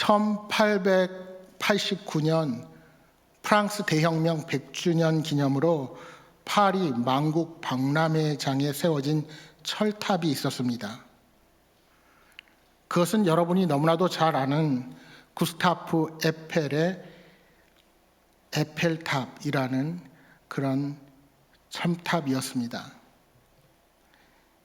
1889년 프랑스 대혁명 100주년 기념으로 파리 만국 박람회장에 세워진 철탑이 있었습니다. 그것은 여러분이 너무나도 잘 아는 구스타프 에펠의 에펠탑이라는 그런 첨탑이었습니다.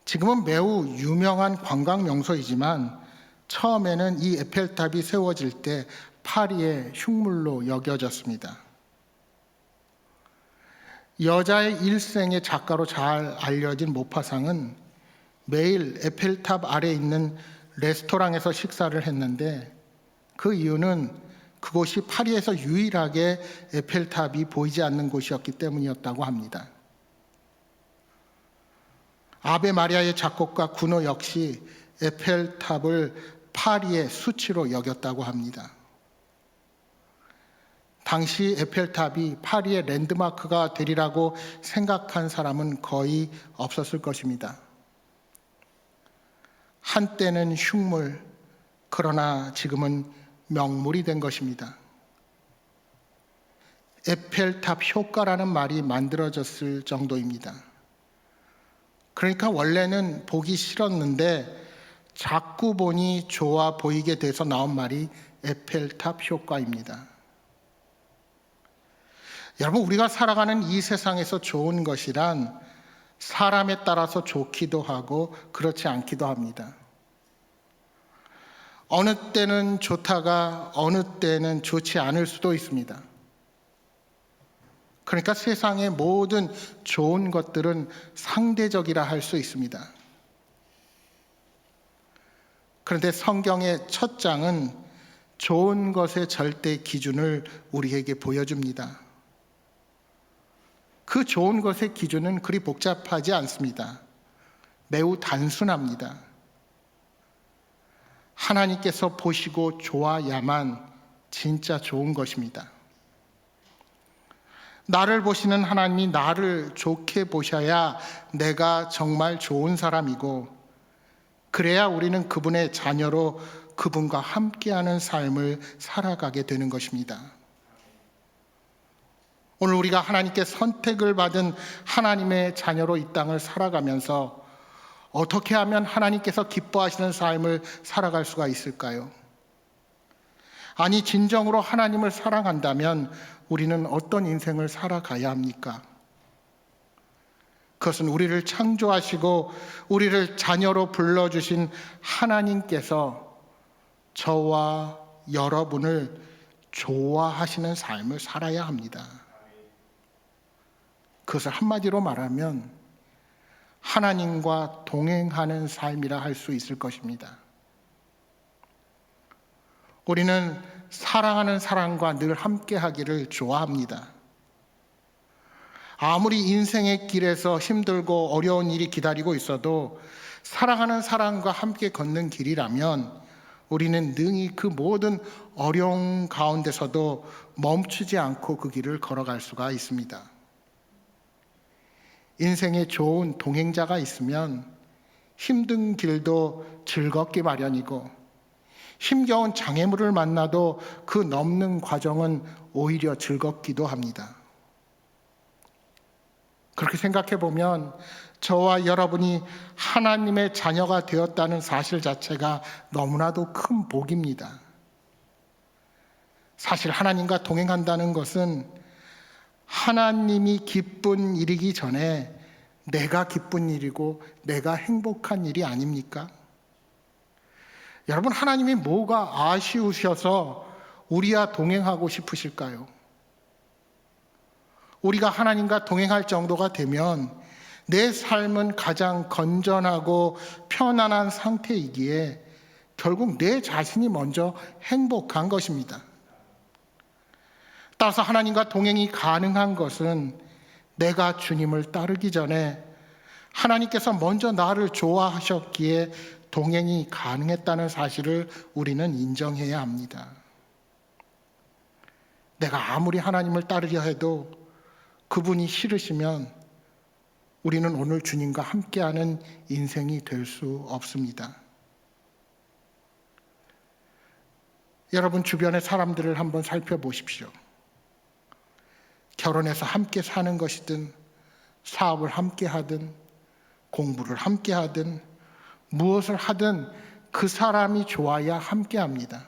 지금은 매우 유명한 관광 명소이지만 처음에는 이 에펠탑이 세워질 때 파리의 흉물로 여겨졌습니다. 여자의 일생의 작가로 잘 알려진 모파상은 매일 에펠탑 아래에 있는 레스토랑에서 식사를 했는데 그 이유는 그곳이 파리에서 유일하게 에펠탑이 보이지 않는 곳이었기 때문이었다고 합니다. 아베 마리아의 작곡가 구노 역시 에펠탑을 파리의 수치로 여겼다고 합니다. 당시 에펠탑이 파리의 랜드마크가 되리라고 생각한 사람은 거의 없었을 것입니다. 한때는 흉물, 그러나 지금은 명물이 된 것입니다. 에펠탑 효과라는 말이 만들어졌을 정도입니다. 그러니까 원래는 보기 싫었는데 자꾸 보니 좋아 보이게 돼서 나온 말이 에펠탑 효과입니다. 여러분, 우리가 살아가는 이 세상에서 좋은 것이란 사람에 따라서 좋기도 하고 그렇지 않기도 합니다. 어느 때는 좋다가 어느 때는 좋지 않을 수도 있습니다. 그러니까 세상의 모든 좋은 것들은 상대적이라 할 수 있습니다. 그런데 성경의 첫 장은 좋은 것의 절대 기준을 우리에게 보여줍니다. 그 좋은 것의 기준은 그리 복잡하지 않습니다. 매우 단순합니다. 하나님께서 보시고 좋아야만 진짜 좋은 것입니다. 나를 보시는 하나님이 나를 좋게 보셔야 내가 정말 좋은 사람이고, 그래야 우리는 그분의 자녀로 그분과 함께하는 삶을 살아가게 되는 것입니다. 오늘 우리가 하나님께 선택을 받은 하나님의 자녀로 이 땅을 살아가면서 어떻게 하면 하나님께서 기뻐하시는 삶을 살아갈 수가 있을까요? 아니, 진정으로 하나님을 사랑한다면 우리는 어떤 인생을 살아가야 합니까? 그것은 우리를 창조하시고 우리를 자녀로 불러주신 하나님께서 저와 여러분을 좋아하시는 삶을 살아야 합니다. 그것을 한마디로 말하면 하나님과 동행하는 삶이라 할 수 있을 것입니다. 우리는 사랑하는 사람과 늘 함께 하기를 좋아합니다. 아무리 인생의 길에서 힘들고 어려운 일이 기다리고 있어도 사랑하는 사람과 함께 걷는 길이라면 우리는 능히 그 모든 어려움 가운데서도 멈추지 않고 그 길을 걸어갈 수가 있습니다. 인생에 좋은 동행자가 있으면 힘든 길도 즐겁기 마련이고, 힘겨운 장애물을 만나도 그 넘는 과정은 오히려 즐겁기도 합니다. 그렇게 생각해 보면 저와 여러분이 하나님의 자녀가 되었다는 사실 자체가 너무나도 큰 복입니다. 사실 하나님과 동행한다는 것은 하나님이 기쁜 일이기 전에 내가 기쁜 일이고 내가 행복한 일이 아닙니까? 여러분, 하나님이 뭐가 아쉬우셔서 우리와 동행하고 싶으실까요? 우리가 하나님과 동행할 정도가 되면 내 삶은 가장 건전하고 편안한 상태이기에 결국 내 자신이 먼저 행복한 것입니다. 따라서 하나님과 동행이 가능한 것은 내가 주님을 따르기 전에 하나님께서 먼저 나를 좋아하셨기에 동행이 가능했다는 사실을 우리는 인정해야 합니다. 내가 아무리 하나님을 따르려 해도 그분이 싫으시면 우리는 오늘 주님과 함께하는 인생이 될 수 없습니다. 여러분 주변의 사람들을 한번 살펴보십시오. 결혼해서 함께 사는 것이든 사업을 함께 하든 공부를 함께 하든 무엇을 하든 그 사람이 좋아야 함께 합니다.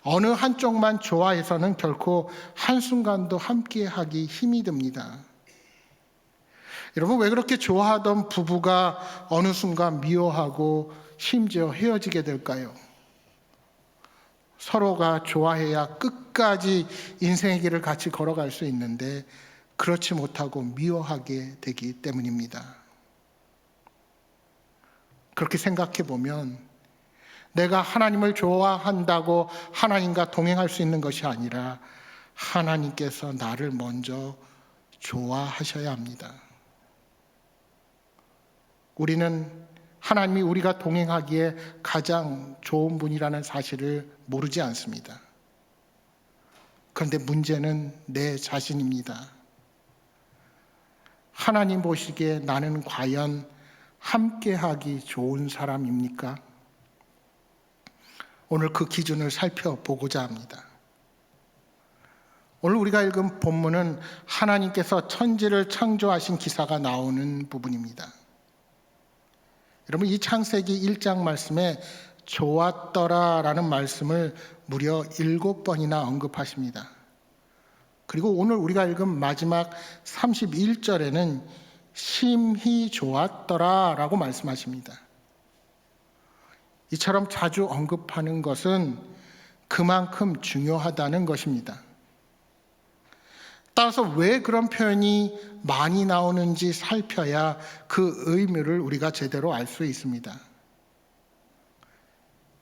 어느 한쪽만 좋아해서는 결코 한순간도 함께 하기 힘이 듭니다. 여러분, 왜 그렇게 좋아하던 부부가 어느 순간 미워하고 심지어 헤어지게 될까요? 서로가 좋아해야 끝까지 인생의 길을 같이 걸어갈 수 있는데 그렇지 못하고 미워하게 되기 때문입니다. 그렇게 생각해 보면 내가 하나님을 좋아한다고 하나님과 동행할 수 있는 것이 아니라 하나님께서 나를 먼저 좋아하셔야 합니다. 우리는 하나님이 우리가 동행하기에 가장 좋은 분이라는 사실을 모르지 않습니다. 그런데 문제는 내 자신입니다. 하나님 보시기에 나는 과연 함께하기 좋은 사람입니까? 오늘 그 기준을 살펴보고자 합니다. 오늘 우리가 읽은 본문은 하나님께서 천지를 창조하신 기사가 나오는 부분입니다. 여러분, 이 창세기 1장 말씀에 좋았더라라는 말씀을 무려 7번이나 언급하십니다. 그리고 오늘 우리가 읽은 마지막 31절에는 심히 좋았더라라고 말씀하십니다. 이처럼 자주 언급하는 것은 그만큼 중요하다는 것입니다. 따라서 왜 그런 표현이 많이 나오는지 살펴야 그 의미를 우리가 제대로 알 수 있습니다.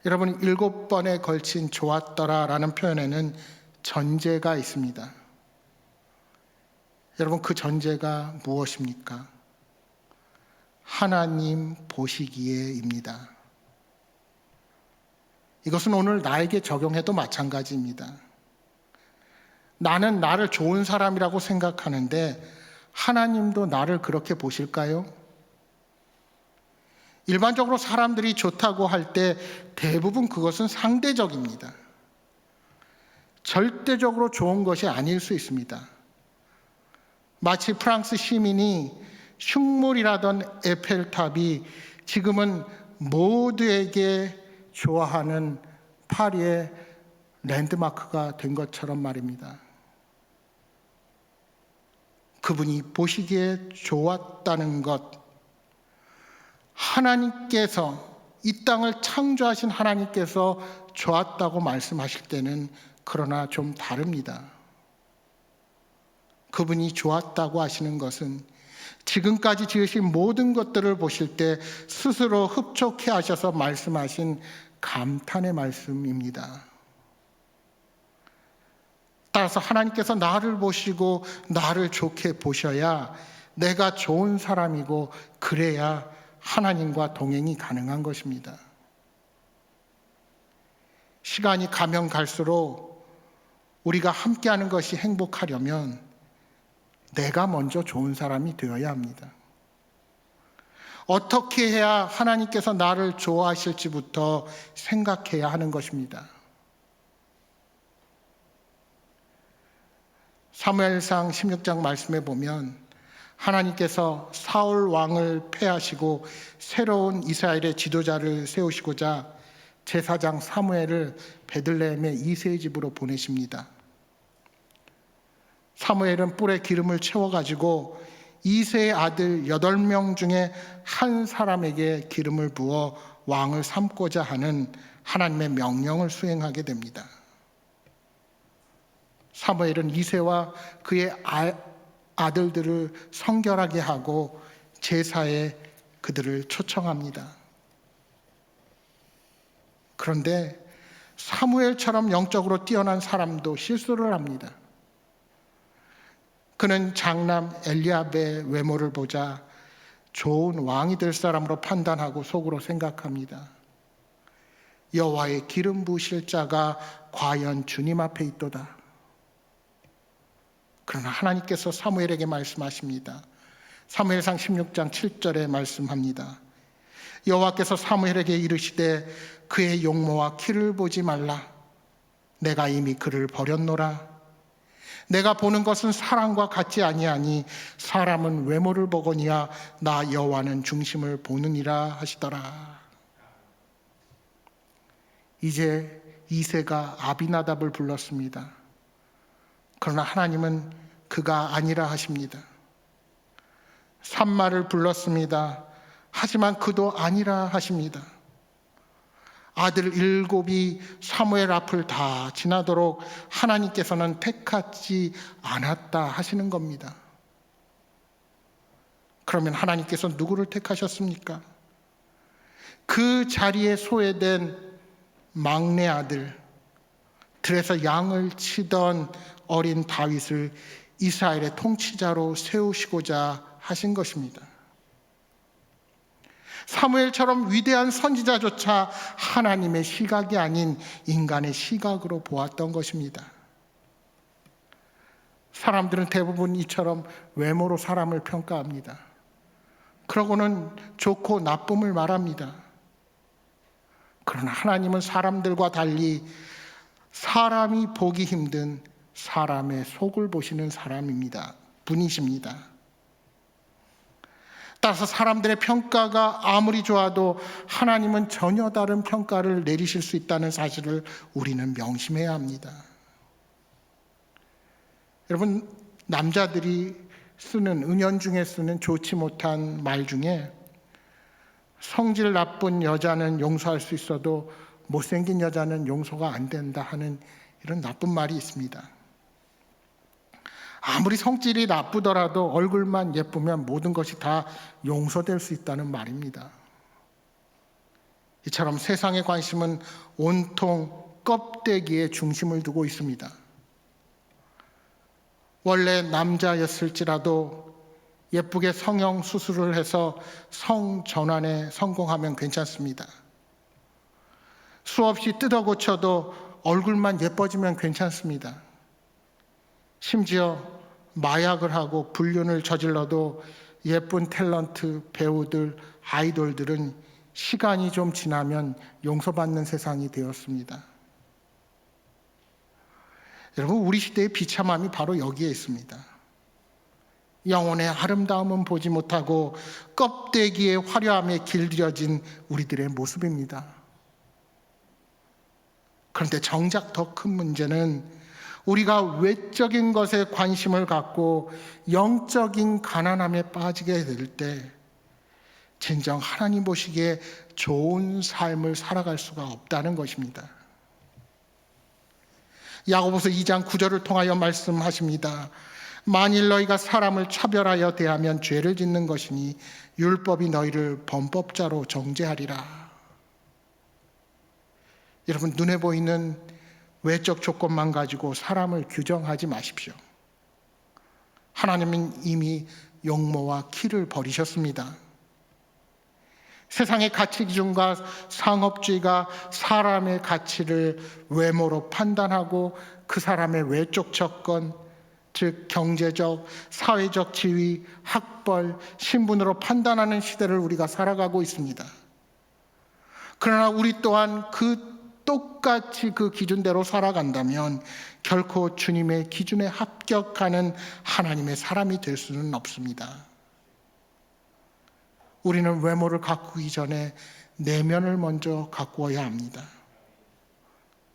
여러분, 7번에 걸친 좋았더라라는 표현에는 전제가 있습니다. 여러분, 그 전제가 무엇입니까? 하나님 보시기에입니다. 이것은 오늘 나에게 적용해도 마찬가지입니다. 나는 나를 좋은 사람이라고 생각하는데 하나님도 나를 그렇게 보실까요? 일반적으로 사람들이 좋다고 할 때 대부분 그것은 상대적입니다. 절대적으로 좋은 것이 아닐 수 있습니다. 마치 프랑스 시민이 흉물이라던 에펠탑이 지금은 모두에게 좋아하는 파리의 랜드마크가 된 것처럼 말입니다. 그분이 보시기에 좋았다는 것, 하나님께서 이 땅을 창조하신 하나님께서 좋았다고 말씀하실 때는 그러나 좀 다릅니다. 그분이 좋았다고 하시는 것은 지금까지 지으신 모든 것들을 보실 때 스스로 흡족해 하셔서 말씀하신 감탄의 말씀입니다. 따라서 하나님께서 나를 보시고 나를 좋게 보셔야 내가 좋은 사람이고 그래야 하나님과 동행이 가능한 것입니다. 시간이 가면 갈수록 우리가 함께하는 것이 행복하려면 내가 먼저 좋은 사람이 되어야 합니다. 어떻게 해야 하나님께서 나를 좋아하실지부터 생각해야 하는 것입니다. 사무엘상 16장 말씀에 보면 하나님께서 사울 왕을 패하시고 새로운 이스라엘의 지도자를 세우시고자 제사장 사무엘을 베들레헴의 이새의 집으로 보내십니다. 사무엘은 뿔에 기름을 채워가지고 이새의 아들 8명 중에 한 사람에게 기름을 부어 왕을 삼고자 하는 하나님의 명령을 수행하게 됩니다. 사무엘은 이새와 그의 아들들을 성결하게 하고 제사에 그들을 초청합니다. 그런데 사무엘처럼 영적으로 뛰어난 사람도 실수를 합니다. 그는 장남 엘리압의 외모를 보자 좋은 왕이 될 사람으로 판단하고 속으로 생각합니다. 여호와의 기름 부으실 자가 과연 주님 앞에 있도다. 그러나 하나님께서 사무엘에게 말씀하십니다. 사무엘상 16장 7절에 말씀합니다. 여호와께서 사무엘에게 이르시되 그의 용모와 키를 보지 말라. 내가 이미 그를 버렸노라. 내가 보는 것은 사람과 같지 아니하니 사람은 외모를 보거니와 나 여호와는 중심을 보느니라 하시더라. 이제 이새가 아비나답을 불렀습니다. 그러나 하나님은 그가 아니라 하십니다. 삼마를 불렀습니다. 하지만 그도 아니라 하십니다. 아들 7이 사무엘 앞을 다 지나도록 하나님께서는 택하지 않았다 하시는 겁니다. 그러면 하나님께서 누구를 택하셨습니까? 그 자리에 소외된 막내 아들, 들에서 양을 치던 어린 다윗을 이스라엘의 통치자로 세우시고자 하신 것입니다. 사무엘처럼 위대한 선지자조차 하나님의 시각이 아닌 인간의 시각으로 보았던 것입니다. 사람들은 대부분 이처럼 외모로 사람을 평가합니다. 그러고는 좋고 나쁨을 말합니다. 그러나 하나님은 사람들과 달리 사람이 보기 힘든 사람의 속을 보시는 분이십니다. 따라서 사람들의 평가가 아무리 좋아도 하나님은 전혀 다른 평가를 내리실 수 있다는 사실을 우리는 명심해야 합니다. 여러분, 남자들이 쓰는, 은연중에 쓰는 좋지 못한 말 중에 성질 나쁜 여자는 용서할 수 있어도 못생긴 여자는 용서가 안 된다 하는 이런 나쁜 말이 있습니다. 아무리 성질이 나쁘더라도 얼굴만 예쁘면 모든 것이 다 용서될 수 있다는 말입니다. 이처럼 세상의 관심은 온통 껍데기에 중심을 두고 있습니다. 원래 남자였을지라도 예쁘게 성형 수술을 해서 성전환에 성공하면 괜찮습니다. 수없이 뜯어 고쳐도 얼굴만 예뻐지면 괜찮습니다. 심지어 마약을 하고 불륜을 저질러도 예쁜 탤런트 배우들, 아이돌들은 시간이 좀 지나면 용서받는 세상이 되었습니다. 여러분, 우리 시대의 비참함이 바로 여기에 있습니다. 영혼의 아름다움은 보지 못하고 껍데기의 화려함에 길들여진 우리들의 모습입니다. 그런데 정작 더 큰 문제는 우리가 외적인 것에 관심을 갖고 영적인 가난함에 빠지게 될 때 진정 하나님 보시기에 좋은 삶을 살아갈 수가 없다는 것입니다. 야고보서 2장 9절을 통하여 말씀하십니다. 만일 너희가 사람을 차별하여 대하면 죄를 짓는 것이니 율법이 너희를 범법자로 정죄하리라. 여러분, 눈에 보이는 외적 조건만 가지고 사람을 규정하지 마십시오. 하나님은 이미 용모와 키를 버리셨습니다. 세상의 가치 기준과 상업주의가 사람의 가치를 외모로 판단하고 그 사람의 외적 조건, 즉 경제적, 사회적 지위, 학벌, 신분으로 판단하는 시대를 우리가 살아가고 있습니다. 그러나 우리 또한 똑같이 그 기준대로 살아간다면 결코 주님의 기준에 합격하는 하나님의 사람이 될 수는 없습니다. 우리는 외모를 가꾸기 전에 내면을 먼저 가꾸어야 합니다.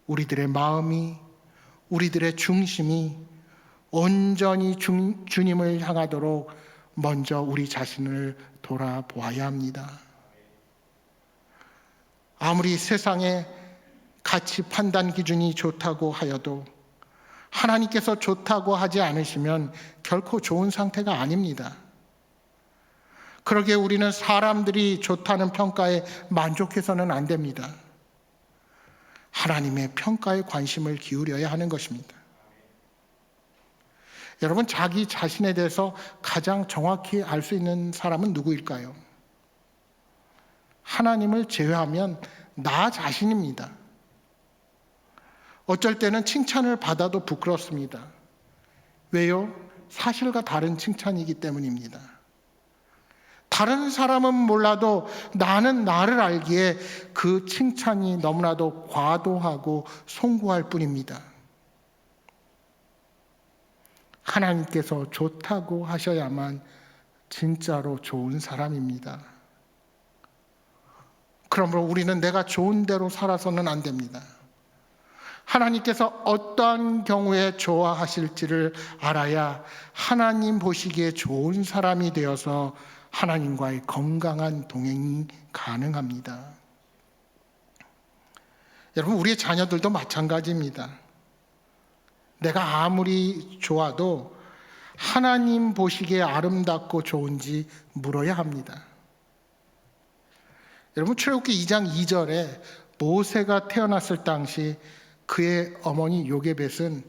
우리들의 마음이, 우리들의 중심이 온전히 주님을 향하도록 먼저 우리 자신을 돌아보아야 합니다. 아무리 세상에 가치 판단 기준이 좋다고 하여도 하나님께서 좋다고 하지 않으시면 결코 좋은 상태가 아닙니다. 그러기에 우리는 사람들이 좋다는 평가에 만족해서는 안 됩니다. 하나님의 평가에 관심을 기울여야 하는 것입니다. 여러분, 자기 자신에 대해서 가장 정확히 알 수 있는 사람은 누구일까요? 하나님을 제외하면 나 자신입니다. 어쩔 때는 칭찬을 받아도 부끄럽습니다. 왜요? 사실과 다른 칭찬이기 때문입니다. 다른 사람은 몰라도 나는 나를 알기에 그 칭찬이 너무나도 과도하고 송구할 뿐입니다. 하나님께서 좋다고 하셔야만 진짜로 좋은 사람입니다. 그러므로 우리는 내가 좋은 대로 살아서는 안 됩니다. 하나님께서 어떠한 경우에 좋아하실지를 알아야 하나님 보시기에 좋은 사람이 되어서 하나님과의 건강한 동행이 가능합니다. 여러분, 우리의 자녀들도 마찬가지입니다. 내가 아무리 좋아도 하나님 보시기에 아름답고 좋은지 물어야 합니다. 여러분, 출애굽기 2장 2절에 모세가 태어났을 당시 그의 어머니 요게벳은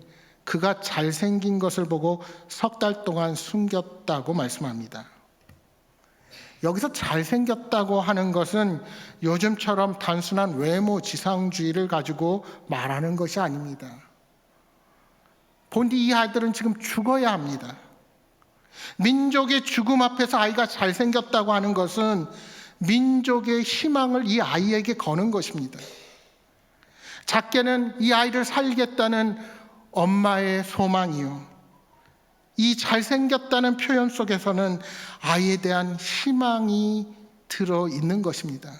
그가 잘생긴 것을 보고 석 달 동안 숨겼다고 말씀합니다. 여기서 잘생겼다고 하는 것은 요즘처럼 단순한 외모 지상주의를 가지고 말하는 것이 아닙니다. 본디 이 아이들은 지금 죽어야 합니다. 민족의 죽음 앞에서 아이가 잘생겼다고 하는 것은 민족의 희망을 이 아이에게 거는 것입니다. 작게는 이 아이를 살리겠다는 엄마의 소망이요, 이 잘생겼다는 표현 속에서는 아이에 대한 희망이 들어있는 것입니다.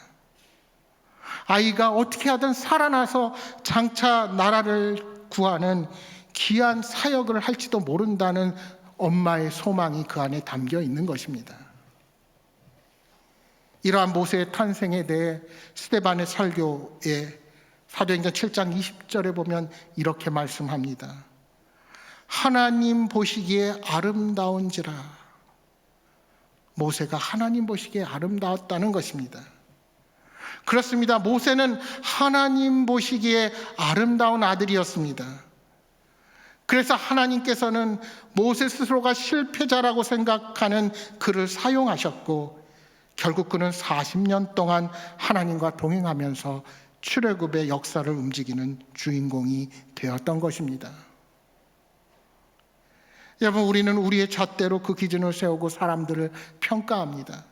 아이가 어떻게 하든 살아나서 장차 나라를 구하는 귀한 사역을 할지도 모른다는 엄마의 소망이 그 안에 담겨 있는 것입니다. 이러한 모세의 탄생에 대해 스데반의 설교에 사도행전 7장 20절에 보면 이렇게 말씀합니다. 하나님 보시기에 아름다운지라. 모세가 하나님 보시기에 아름다웠다는 것입니다. 그렇습니다. 모세는 하나님 보시기에 아름다운 아들이었습니다. 그래서 하나님께서는 모세 스스로가 실패자라고 생각하는 그를 사용하셨고, 결국 그는 40년 동안 하나님과 동행하면서 출애굽의 역사를 움직이는 주인공이 되었던 것입니다. 여러분, 우리는 우리의 잣대로 그 기준을 세우고 사람들을 평가합니다.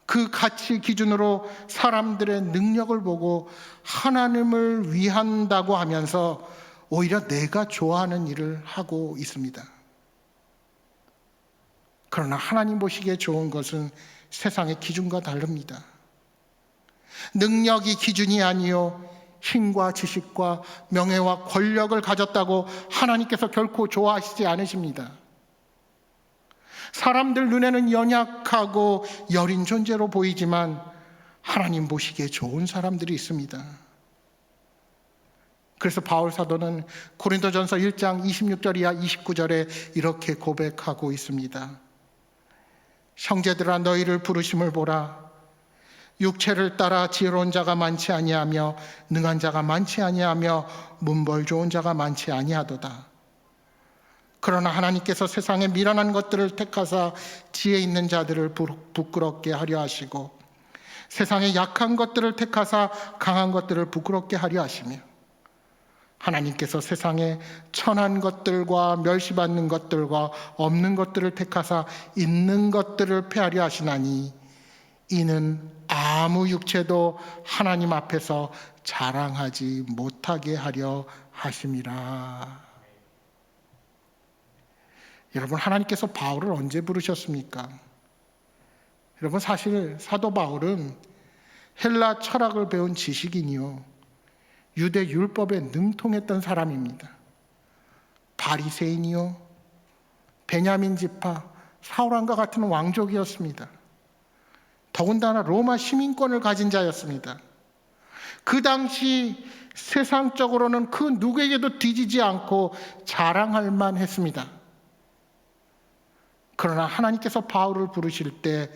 그 가치 기준으로 사람들의 능력을 보고 하나님을 위한다고 하면서 오히려 내가 좋아하는 일을 하고 있습니다. 그러나 하나님 보시기에 좋은 것은 세상의 기준과 다릅니다. 능력이 기준이 아니요 힘과 지식과 명예와 권력을 가졌다고 하나님께서 결코 좋아하시지 않으십니다. 사람들 눈에는 연약하고 여린 존재로 보이지만 하나님 보시기에 좋은 사람들이 있습니다. 그래서 바울 사도는 고린도전서 1장 26절 이하 29절에 이렇게 고백하고 있습니다. 형제들아, 너희를 부르심을 보라. 육체를 따라 지혜로운 자가 많지 아니하며 능한 자가 많지 아니하며 문벌 좋은 자가 많지 아니하도다. 그러나 하나님께서 세상의 미련한 것들을 택하사 지혜 있는 자들을 부끄럽게 하려 하시고, 세상의 약한 것들을 택하사 강한 것들을 부끄럽게 하려 하시며, 하나님께서 세상의 천한 것들과 멸시받는 것들과 없는 것들을 택하사 있는 것들을 폐하려 하시나니, 이는 아무 육체도 하나님 앞에서 자랑하지 못하게 하려 하심이라. 여러분, 하나님께서 바울을 언제 부르셨습니까? 여러분, 사실 사도 바울은 헬라 철학을 배운 지식인이요 유대 율법에 능통했던 사람입니다. 바리새인이요 베냐민 지파 사울왕과 같은 왕족이었습니다. 더군다나 로마 시민권을 가진 자였습니다. 그 당시 세상적으로는 그 누구에게도 뒤지지 않고 자랑할 만했습니다. 그러나 하나님께서 바울을 부르실 때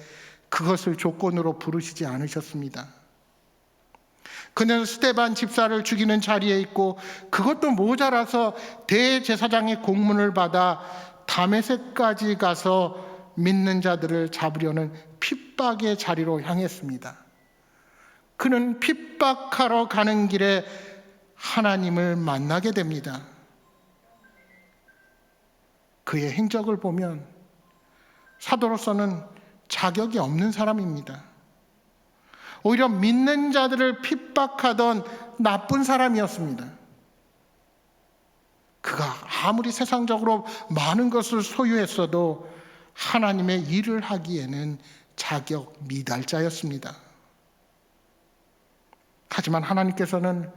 그것을 조건으로 부르시지 않으셨습니다. 그는 스데반 집사를 죽이는 자리에 있고, 그것도 모자라서 대제사장의 공문을 받아 다메섹까지 가서 믿는 자들을 잡으려는 핍박의 자리로 향했습니다. 그는 핍박하러 가는 길에 하나님을 만나게 됩니다. 그의 행적을 보면 사도로서는 자격이 없는 사람입니다. 오히려 믿는 자들을 핍박하던 나쁜 사람이었습니다. 그가 아무리 세상적으로 많은 것을 소유했어도 하나님의 일을 하기에는 자격 미달자였습니다. 하지만 하나님께서는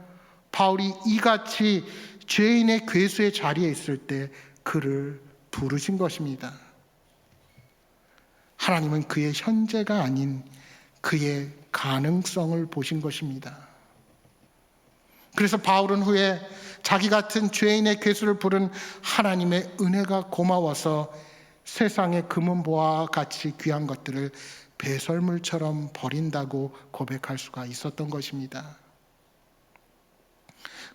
바울이 이같이 죄인의 괴수의 자리에 있을 때 그를 부르신 것입니다. 하나님은 그의 현재가 아닌 그의 가능성을 보신 것입니다. 그래서 바울은 후에 자기 같은 죄인의 괴수를 부른 하나님의 은혜가 고마워서 세상의 금은보화와 같이 귀한 것들을 배설물처럼 버린다고 고백할 수가 있었던 것입니다.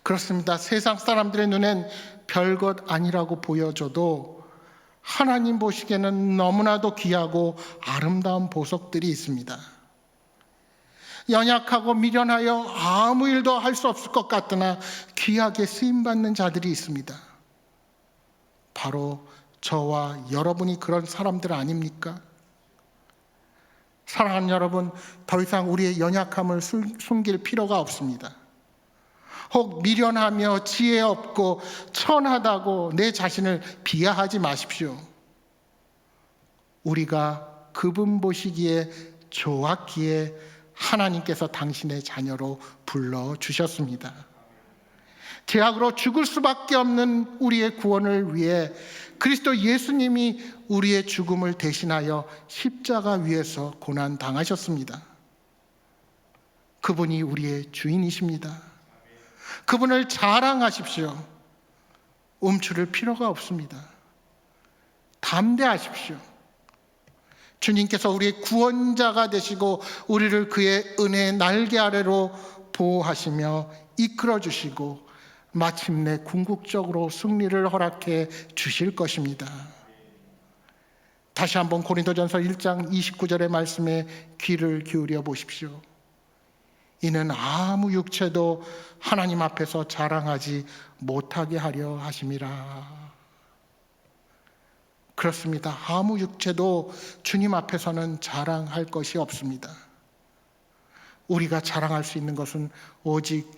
그렇습니다. 세상 사람들의 눈엔 별것 아니라고 보여져도 하나님 보시기에는 너무나도 귀하고 아름다운 보석들이 있습니다. 연약하고 미련하여 아무 일도 할 수 없을 것 같으나 귀하게 쓰임받는 자들이 있습니다. 바로 저와 여러분이 그런 사람들 아닙니까? 사랑하는 여러분, 더 이상 우리의 연약함을 숨길 필요가 없습니다. 혹 미련하며 지혜 없고 천하다고 내 자신을 비하하지 마십시오. 우리가 그분 보시기에 좋았기에 하나님께서 당신의 자녀로 불러주셨습니다. 죄악으로 죽을 수밖에 없는 우리의 구원을 위해 그리스도 예수님이 우리의 죽음을 대신하여 십자가 위에서 고난당하셨습니다. 그분이 우리의 주인이십니다. 그분을 자랑하십시오. 움츠릴 필요가 없습니다. 담대하십시오. 주님께서 우리의 구원자가 되시고 우리를 그의 은혜의 날개 아래로 보호하시며 이끌어 주시고 마침내 궁극적으로 승리를 허락해 주실 것입니다. 다시 한번 고린도전서 1장 29절의 말씀에 귀를 기울여 보십시오. 이는 아무 육체도 하나님 앞에서 자랑하지 못하게 하려 하심이라. 그렇습니다. 아무 육체도 주님 앞에서는 자랑할 것이 없습니다. 우리가 자랑할 수 있는 것은 오직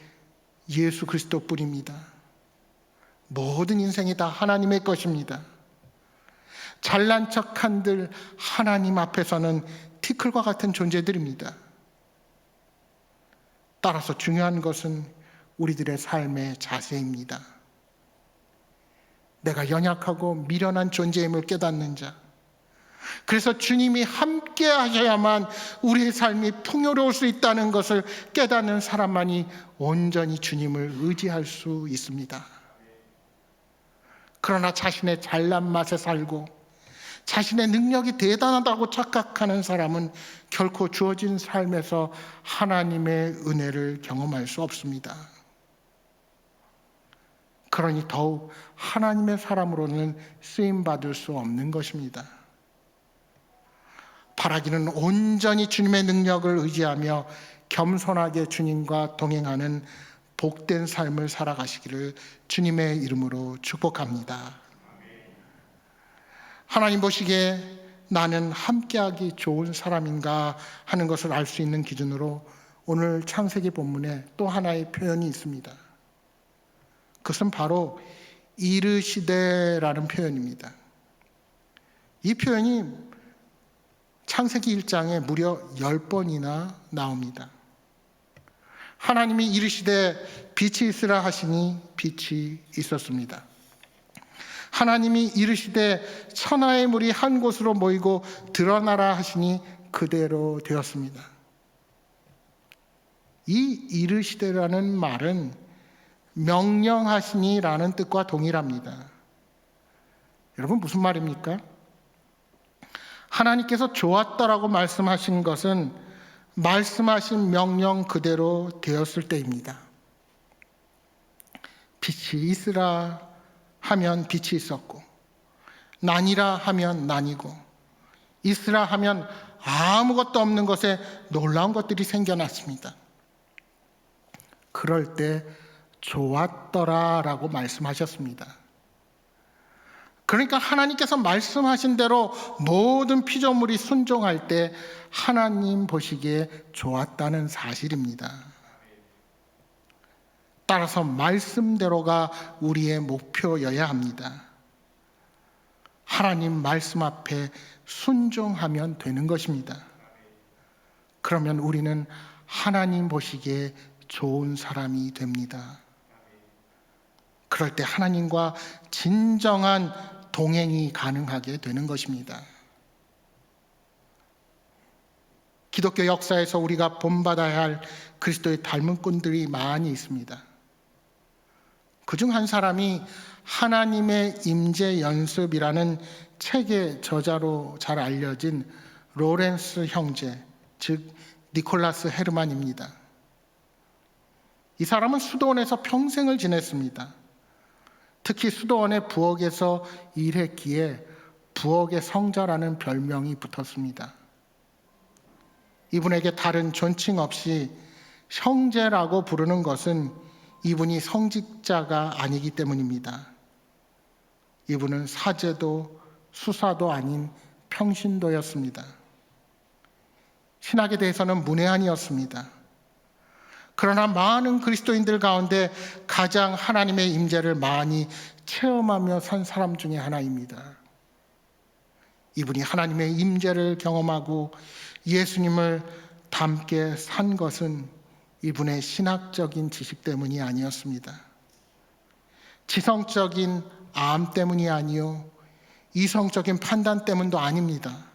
예수 그리스도뿐입니다. 모든 인생이 다 하나님의 것입니다. 잘난 척한들 하나님 앞에서는 티끌과 같은 존재들입니다. 따라서 중요한 것은 우리들의 삶의 자세입니다. 내가 연약하고 미련한 존재임을 깨닫는 자, 그래서 주님이 함께 하셔야만 우리의 삶이 풍요로울 수 있다는 것을 깨닫는 사람만이 온전히 주님을 의지할 수 있습니다. 그러나 자신의 잘난 맛에 살고 자신의 능력이 대단하다고 착각하는 사람은 결코 주어진 삶에서 하나님의 은혜를 경험할 수 없습니다. 그러니 더욱 하나님의 사람으로는 쓰임받을 수 없는 것입니다. 바라기는 온전히 주님의 능력을 의지하며 겸손하게 주님과 동행하는 복된 삶을 살아가시기를 주님의 이름으로 축복합니다. 하나님 보시기에 나는 함께하기 좋은 사람인가 하는 것을 알 수 있는 기준으로 오늘 창세기 본문에 또 하나의 표현이 있습니다. 그것은 바로 이르시되라는 표현입니다. 이 표현이 창세기 1장에 무려 10번이나 나옵니다. 하나님이 이르시되 빛이 있으라 하시니 빛이 있었습니다. 하나님이 이르시되 천하의 물이 한 곳으로 모이고 드러나라 하시니 그대로 되었습니다. 이 이르시되라는 말은 명령하시니라는 뜻과 동일합니다. 여러분 무슨 말입니까? 하나님께서 좋았다라고 말씀하신 것은 말씀하신 명령 그대로 되었을 때입니다. 빛이 있으라 하면 빛이 있었고, 나니라 하면 나니고, 있으라 하면 아무것도 없는 것에 놀라운 것들이 생겨났습니다. 그럴 때 좋았더라라고 말씀하셨습니다. 그러니까 하나님께서 말씀하신 대로 모든 피조물이 순종할 때 하나님 보시기에 좋았다는 사실입니다. 따라서 말씀대로가 우리의 목표여야 합니다. 하나님 말씀 앞에 순종하면 되는 것입니다. 그러면 우리는 하나님 보시기에 좋은 사람이 됩니다. 그럴 때 하나님과 진정한 동행이 가능하게 되는 것입니다. 기독교 역사에서 우리가 본받아야 할 그리스도의 닮은 꾼들이 많이 있습니다. 그중 한 사람이 하나님의 임재 연습이라는 책의 저자로 잘 알려진 로렌스 형제, 즉 니콜라스 헤르만입니다. 이 사람은 수도원에서 평생을 지냈습니다. 특히 수도원의 부엌에서 일했기에 부엌의 성자라는 별명이 붙었습니다. 이분에게 다른 존칭 없이 형제라고 부르는 것은 이분이 성직자가 아니기 때문입니다. 이분은 사제도 수사도 아닌 평신도였습니다. 신학에 대해서는 문외한이었습니다. 그러나 많은 그리스도인들 가운데 가장 하나님의 임재를 많이 체험하며 산 사람 중에 하나입니다. 이분이 하나님의 임재를 경험하고 예수님을 닮게 산 것은 이분의 신학적인 지식 때문이 아니었습니다. 지성적인 암 때문이 아니요, 이성적인 판단 때문도 아닙니다.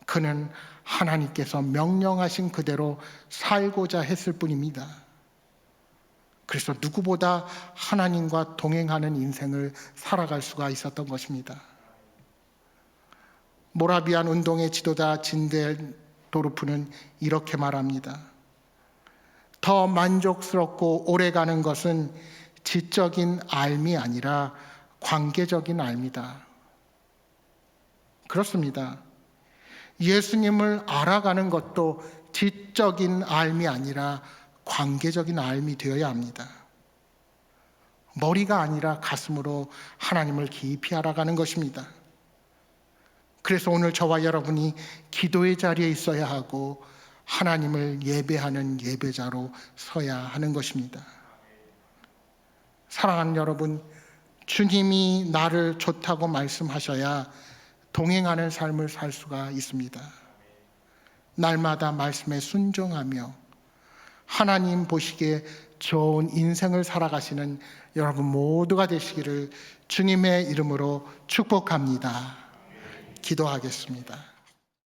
그는 하나님께서 명령하신 그대로 살고자 했을 뿐입니다. 그래서 누구보다 하나님과 동행하는 인생을 살아갈 수가 있었던 것입니다. 모라비안 운동의 지도자 진델도르프는 이렇게 말합니다. 더 만족스럽고 오래가는 것은 지적인 알미 아니라 관계적인 알미다. 그렇습니다. 예수님을 알아가는 것도 지적인 알미 아니라 관계적인 알미 되어야 합니다. 머리가 아니라 가슴으로 하나님을 깊이 알아가는 것입니다. 그래서 오늘 저와 여러분이 기도의 자리에 있어야 하고 하나님을 예배하는 예배자로 서야 하는 것입니다. 사랑하는 여러분, 주님이 나를 좋다고 말씀하셔야 동행하는 삶을 살 수가 있습니다. 날마다 말씀에 순종하며 하나님 보시기에 좋은 인생을 살아가시는 여러분 모두가 되시기를 주님의 이름으로 축복합니다. 기도하겠습니다.